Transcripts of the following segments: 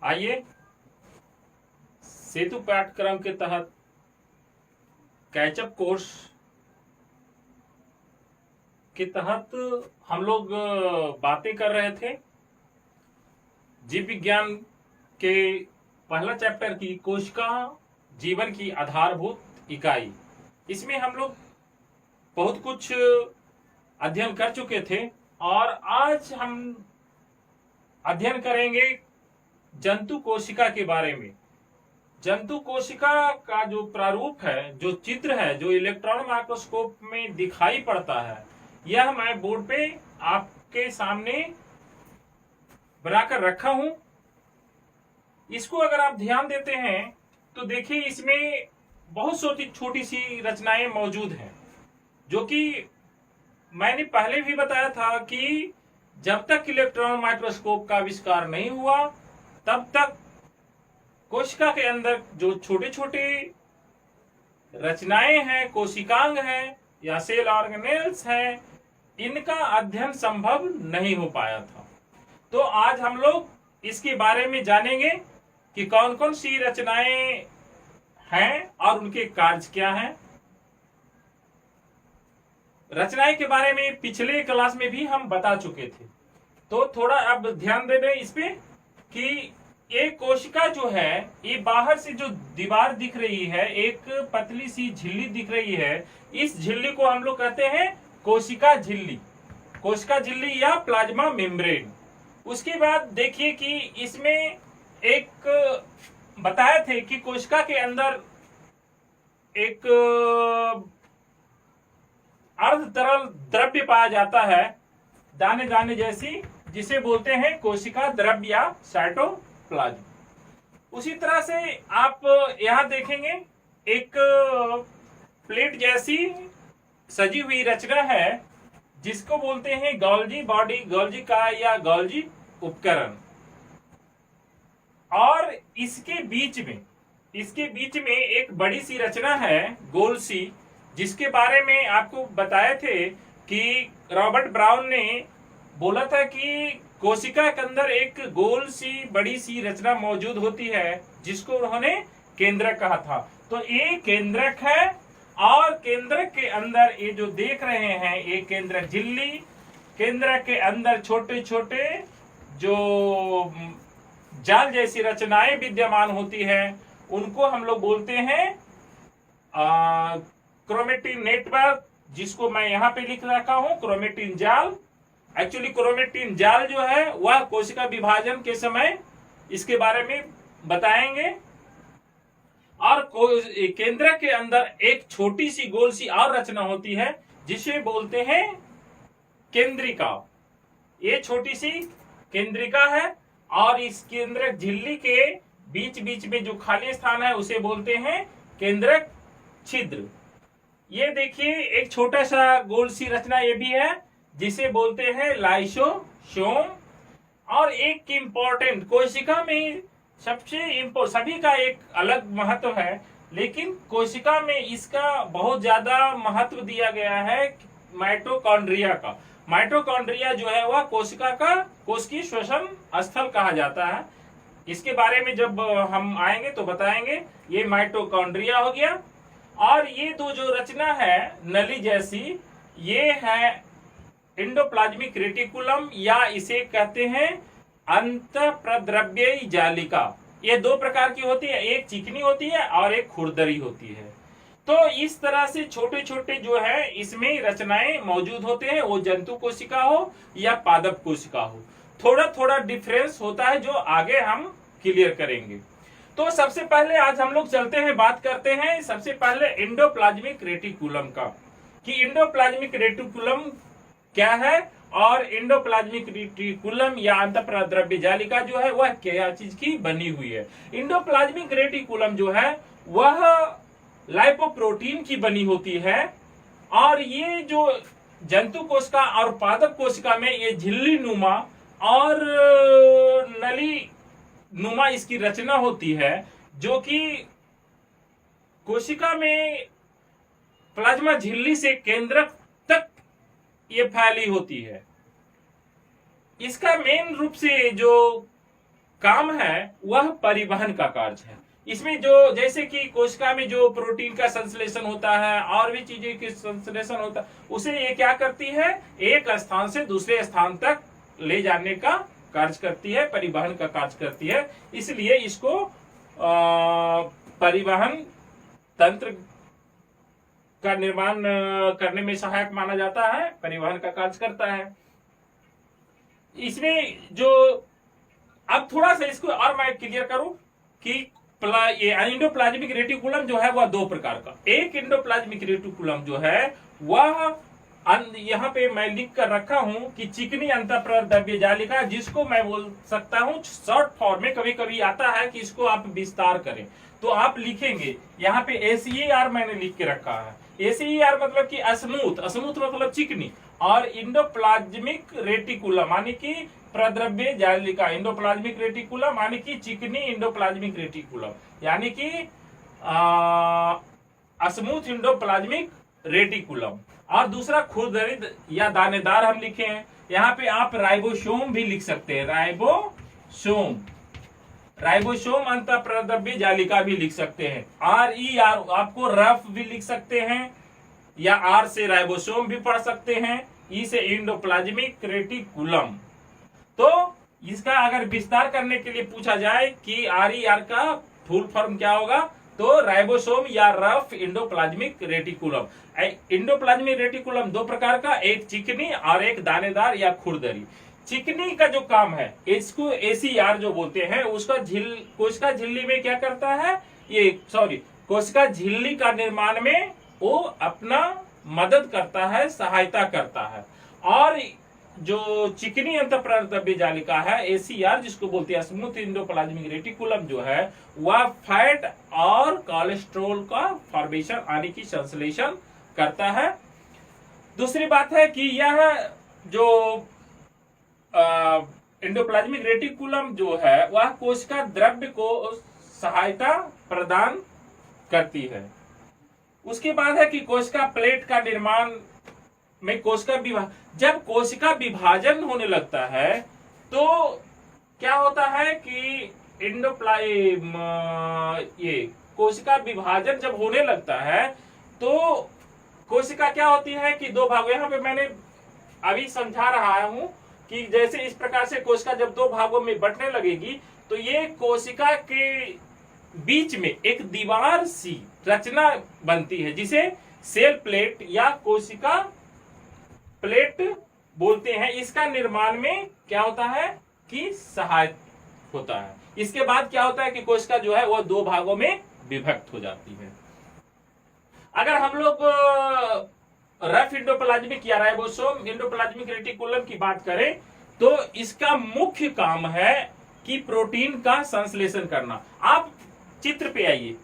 आइए सेतु पाठ्यक्रम के तहत कैचअप कोर्स के तहत हम लोग बातें कर रहे थे जीव विज्ञान के पहला चैप्टर की कोशिका जीवन की आधारभूत इकाई। इसमें हम लोग बहुत कुछ अध्ययन कर चुके थे और आज हम अध्ययन करेंगे जंतु कोशिका के बारे में। जंतु कोशिका का जो प्रारूप है, जो चित्र है, जो इलेक्ट्रॉन माइक्रोस्कोप में दिखाई पड़ता है, यह मैं बोर्ड पे आपके सामने बनाकर रखा हूं। इसको अगर आप ध्यान देते हैं तो देखिए इसमें बहुत छोटी सी रचनाएं मौजूद हैं, जो कि मैंने पहले भी बताया था कि जब तक इलेक्ट्रॉन माइक्रोस्कोप का आविष्कार नहीं हुआ तब तक कोशिका के अंदर जो छोटे छोटे रचनाएं हैं, कोशिकांग हैं या सेल ऑर्गेनेल्स हैं, इनका अध्ययन संभव नहीं हो पाया था। तो आज हम लोग इसके बारे में जानेंगे कि कौन कौन सी रचनाएं हैं और उनके कार्य क्या हैं। रचनाएं के बारे में पिछले क्लास में भी हम बता चुके थे, तो थोड़ा अब ध्यान दे दें इस पे कि ये कोशिका जो है, ये बाहर से जो दीवार दिख रही है, एक पतली सी झिल्ली दिख रही है, इस झिल्ली को हम लोग कहते हैं कोशिका झिल्ली, कोशिका झिल्ली या प्लाज्मा मेम्ब्रेन। उसके बाद देखिए कि इसमें एक बताए थे कि कोशिका के अंदर एक अर्ध तरल द्रव्य पाया जाता है, दाने दाने जैसी, जिसे बोलते हैं कोशिका द्रव्य या साइटोप्लाज्म। उसी तरह से आप यहां देखेंगे एक प्लेट जैसी सजी हुई रचना है, जिसको बोलते हैं गोल्जी बॉडी, गोल्जी का या गोल्जी उपकरण। और इसके बीच में एक बड़ी सी रचना है गोल सी, जिसके बारे में आपको बताए थे कि रॉबर्ट ब्राउन ने बोला था कि कोशिका के अंदर एक गोल सी बड़ी सी रचना मौजूद होती है, जिसको उन्होंने केंद्रक कहा था। तो ये केंद्रक है और केंद्रक के अंदर ये जो देख रहे हैं ये केंद्रक झिल्ली, केंद्रक के अंदर छोटे छोटे जो जाल जैसी रचनाएं विद्यमान होती है, उनको हम लोग बोलते हैं क्रोमेटिन नेटवर्क, जिसको मैं यहाँ पे लिख रखा हूं क्रोमेटिन जाल। एक्चुअली क्रोमेटिन जाल जो है वह कोशिका विभाजन के समय इसके बारे में बताएंगे। और केंद्र के अंदर एक छोटी सी गोल सी और रचना होती है, जिसे बोलते हैं केंद्रिका। ये छोटी सी केंद्रिका है और इस केंद्रक झिल्ली के बीच बीच में जो खाली स्थान है उसे बोलते हैं केंद्रक छिद्र। ये देखिए एक छोटा सा गोल सी रचना ये भी है, जिसे बोलते हैं लाइसोसोम। और एक इम्पोर्टेंट, कोशिका में सभी का एक अलग महत्व है, लेकिन कोशिका में इसका बहुत ज्यादा महत्व दिया गया है माइटोकॉन्ड्रिया का। माइटोकॉन्ड्रिया जो है वह कोशिका का कोशिकीय श्वसन स्थल कहा जाता है। इसके बारे में जब हम आएंगे तो बताएंगे। ये माइटोकॉन्ड्रिया हो गया। और ये दो जो रचना है नली जैसी, ये है एंडोप्लाज्मिक रेटिकुलम या इसे कहते हैं अंतःप्रद्रव्यीय जालिका। ये दो प्रकार की होती है, एक चिकनी होती है और एक खुरदरी होती है। तो इस तरह से छोटे छोटे जो है इसमें रचनाएं मौजूद होते हैं, वो जंतु कोशिका हो या पादप कोशिका हो। थोड़ा थोड़ा डिफरेंस होता है जो आगे हम क्लियर करेंगे। तो सबसे पहले आज हम लोग चलते हैं, बात करते हैं सबसे पहले एंडोप्लाज्मिक रेटिकुलम का, कि एंडोप्लाज्मिक रेटिकुलम क्या है और एंडोप्लाज्मिक रेटिकुलम या अंतःप्रद्रव्य जालिका जो है वह क्या चीज की बनी हुई है। एंडोप्लाज्मिक रेटिकुलम जो है वह लाइपोप्रोटीन की बनी होती है। और ये जो जंतु कोशिका और पादप कोशिका में ये झिल्ली नुमा और नली नुमा इसकी रचना होती है, जो कि कोशिका में प्लाज्मा झिल्ली से केंद्रक तक ये फैली होती है। इसका मेन रूप से जो काम है वह परिवहन का कार्य है। इसमें जो जैसे कि कोशिका में जो प्रोटीन का संश्लेषण होता है और भी चीजें की संश्लेषण होता है, उसे ये क्या करती है, एक स्थान से दूसरे स्थान तक ले जाने का कार्य करती है, परिवहन का कार्य करती है। इसलिए इसको परिवहन तंत्र का निर्माण करने में सहायक माना जाता है, परिवहन का कार्य करता है। इसमें जो अब थोड़ा सा इसको और मैं क्लियर करूं कि ये एंडोप्लाज्मिक रेटिकुलम जो है वह दो प्रकार का, एक एंडोप्लाज्मिक रेटिकुलम जो है वह यहाँ पे मैं लिख कर रखा हूं कि चिकनी अंतःप्रद्रव्य जालिका, जिसको मैं बोल सकता हूं शॉर्ट फॉर्म में, कभी कभी आता है कि इसको आप विस्तार करें तो आप लिखेंगे यहाँ पे ACER मैंने लिख के रखा है। ACER मतलब कि स्मूथ, स्मूथ मतलब चिकनी, और इंडोप्लाज्मिक रेटिकुलम मानी कि प्रद्रव्य जालिका, इंडोप्लाज्मिक रेटिकुलम मानी कि चिकनी इंडोप्लाज्मिक रेटिकुलम, यानी कि स्मूथ इंडोप्लाज्मिक रेटिकुलम। और दूसरा खुरदरी या दानेदार हम लिखे हैं, यहाँ पे आप राइबोसोम भी लिख सकते हैं, राइबोसोम, राइबोसोम अंतःप्रद्रव्य जालिका भी लिख सकते हैं। RER आपको रफ भी लिख सकते हैं, या R से राइबोसोम भी पढ़ सकते हैं, E से इंडोप्लाज्मिक रेटिकुलम। तो इसका अगर विस्तार करने के लिए पूछा जाए कि RER का फुल फॉर्म क्या होगा, तो राइबोसोम या rough endoplasmic reticulum. Endoplasmic reticulum दो प्रकार का, एक चिकनी और एक दानेदार या खुरदरी। चिकनी का जो काम है, इसको ACER जो बोलते हैं, उसका कोशिका झिल्ली में क्या करता है, कोशिका झिल्ली का निर्माण में वो अपना मदद करता है, सहायता करता है। और जो चिकनी अंतःप्रद्रव्य जालिका है ACER, जिसको बोलते हैं स्मूथ इंडोप्लाज्मिक रेटिकुलम, जो है वह फैट और कोलेस्ट्रॉल का फॉर्मेशन आने की संश्लेषण करता है। दूसरी बात है कि यह जो इंडोप्लाज्मिक रेटिकुलम जो है वह कोशिका द्रव्य को सहायता प्रदान करती है। उसके बाद है कि कोशिका प्लेट का निर्माण में जब कोशिका विभाजन होने लगता है तो क्या होता है कि ये कोशिका विभाजन जब होने लगता है तो कोशिका क्या होती है कि दो भागों, यहाँ पे मैंने अभी समझा रहा हूं कि जैसे इस प्रकार से कोशिका जब दो भागों में बंटने लगेगी तो ये कोशिका के बीच में एक दीवार सी रचना बनती है, जिसे सेल प्लेट या कोशिका प्लेट बोलते हैं। इसका निर्माण में क्या होता है कि सहायक होता है। इसके बाद क्या होता है कि कोशिका जो है वो दो भागों में विभक्त हो जाती है। अगर हम लोग रफ इंडोप्लाज्मिक या राइबोसोम इंडोप्लाज्मिक रेटिकुलम की बात करें तो इसका मुख्य काम है कि प्रोटीन का संश्लेषण करना। आप चित्र पे आइए,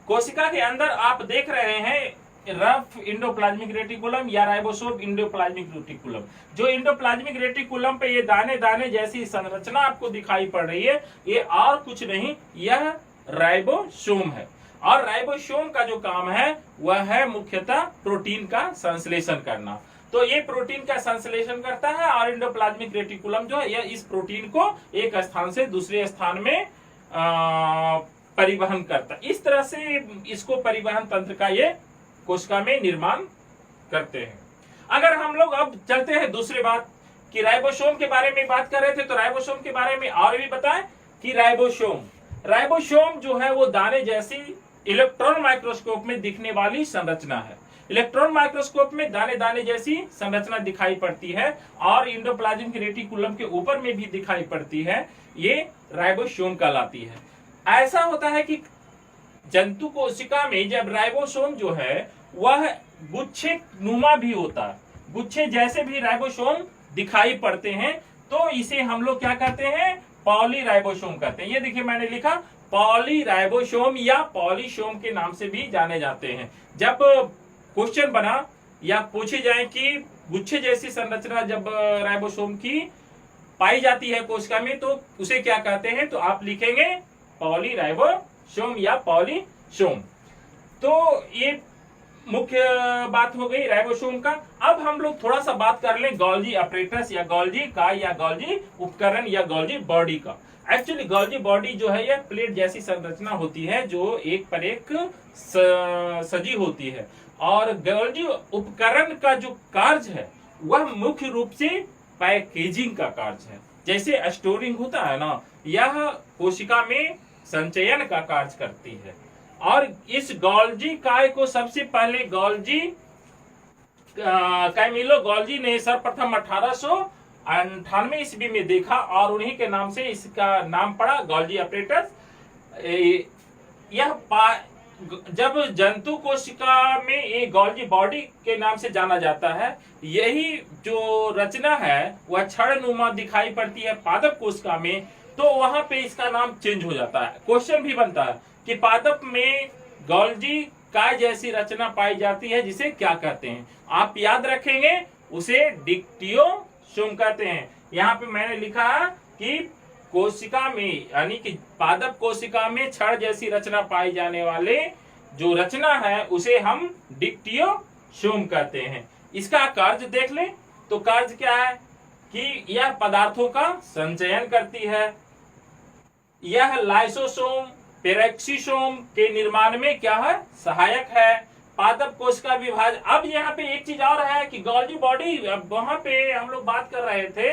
कोशिका के अंदर आप देख रहे हैं रफ इंडोप्लाज्मिक रेटिकुलम या राइबोसोम इंडोप्लाज्मिक रेटिकुलम। जो इंडोप्लाज्मिक रेटिकुलम पे ये दाने दाने जैसी संरचना आपको दिखाई पड़ रही है, ये और कुछ नहीं, यह राइबोसोम है। और राइबोसोम का जो काम है वह है मुख्यतः प्रोटीन का संश्लेषण करना। तो ये प्रोटीन का संश्लेषण करता है और इंडोप्लाज्मिक रेटिकुलम जो है यह इस प्रोटीन को एक स्थान से दूसरे स्थान में परिवहन करता है। इस तरह से इसको परिवहन तंत्र का ये कोशिका में निर्माण करते हैं। अगर हम लोग अब चलते हैं दूसरी बात कि राइबोसोम के बारे में बात कर रहे थे, तो राइबोसोम के बारे में और भी बताएं कि राइबोसोम जो है वो दाने जैसी इलेक्ट्रॉन माइक्रोस्कोप में दिखने वाली संरचना है। इलेक्ट्रॉन माइक्रोस्कोप में दाने दाने जैसी संरचना दिखाई पड़ती है और इंडोप्लाज्मिक रेटिकुलम के ऊपर में भी दिखाई पड़ती है, ये राइबोसोम कहलाती है। ऐसा होता है कि जंतु कोशिका में जब राइबोसोम जो है वह गुच्छे नुमा भी होता है, गुच्छे जैसे भी राइबोसोम दिखाई पड़ते हैं, तो इसे हम लोग क्या कहते हैं, पॉलीराइबोसोम कहते हैं। ये देखिए मैंने लिखा पॉलीराइबोसोम या पॉलीसोम के नाम से भी जाने जाते हैं। जब क्वेश्चन बना या पूछे जाए कि गुच्छे जैसी संरचना जब राइबोसोम की पाई जाती है कोशिका में तो उसे क्या कहते हैं, तो आप लिखेंगे पॉलीराइबोसोम या पॉलीसोम। तो ये मुख्य बात हो गई राइबोसोम का। अब हम लोग थोड़ा सा बात कर लें गोल्जी अपरेटस या गोल्जी का या गोल्जी उपकरण या गोल्जी बॉडी का। एक्चुअली गोल्जी बॉडी जो है यह प्लेट जैसी संरचना होती है जो एक पर एक सजी होती है, और गोल्जी उपकरण का जो कार्य है वह मुख्य रूप से पैकेजिंग का कार्य है। जैसे स्टोरिंग होता है ना, यह कोशिका में संचयन का कार्य करती है। और इस गोल्जी काय को सबसे पहले कैमिलो गोल्जी ने सर्वप्रथम 1898 ईस्वी में देखा और उन्हीं के नाम से इसका नाम पड़ा गोल्जी अपरेटस। यह जब जंतु कोशिका में एक गोल्जी बॉडी के नाम से जाना जाता है, यही जो रचना है वह छड़नुमा दिखाई पड़ती है पादप कोशिका में, तो वहां पे इसका नाम चेंज हो जाता है। क्वेश्चन भी बनता है कि पादप में गोल्जी काय जैसी रचना पाई जाती है जिसे क्या कहते हैं? आप याद रखेंगे, उसे डिक्टियोसोम कहते हैं। यहाँ पे मैंने लिखा कि कोशिका में यानी कि पादप कोशिका में छड़ जैसी रचना पाई जाने वाले जो रचना है उसे हम डिक्टियोसोम कहते हैं। इसका कार्य देख लें तो कार्य क्या है कि यह पदार्थों का संचयन करती है। यह लाइसोसोम पेरोक्सिसोम के निर्माण में क्या है, सहायक है। पादप कोशिका विभाजन। अब यहाँ पे एक चीज और है कि गोल्जी बॉडी, वहां पे हम लोग बात कर रहे थे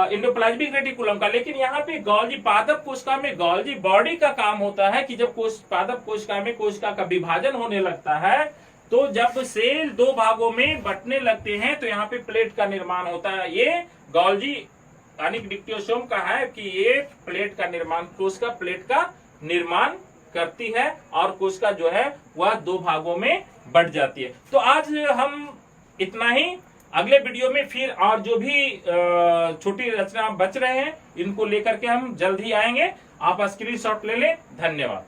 एंडोप्लाज्मिक रेटिकुलम का, लेकिन यहाँ पे गोल्जी पादप कोशिका में गोल्जी बॉडी का काम होता है कि जब पादप कोशिका में कोशिका का विभाजन होने लगता है, तो जब सेल दो भागों में बंटने लगते हैं तो यहाँ पे प्लेट का निर्माण होता है। ये गोल्जी यानी डिक्टियोसोम का है कि ये प्लेट का निर्माण, कोशिका प्लेट का निर्माण करती है और कोशिका जो है वह दो भागों में बंट जाती है। तो आज हम इतना ही। अगले वीडियो में फिर और जो भी छोटी रचना बच रहे हैं इनको लेकर के हम जल्द ही आएंगे। आप स्क्रीनशॉट ले लें। धन्यवाद।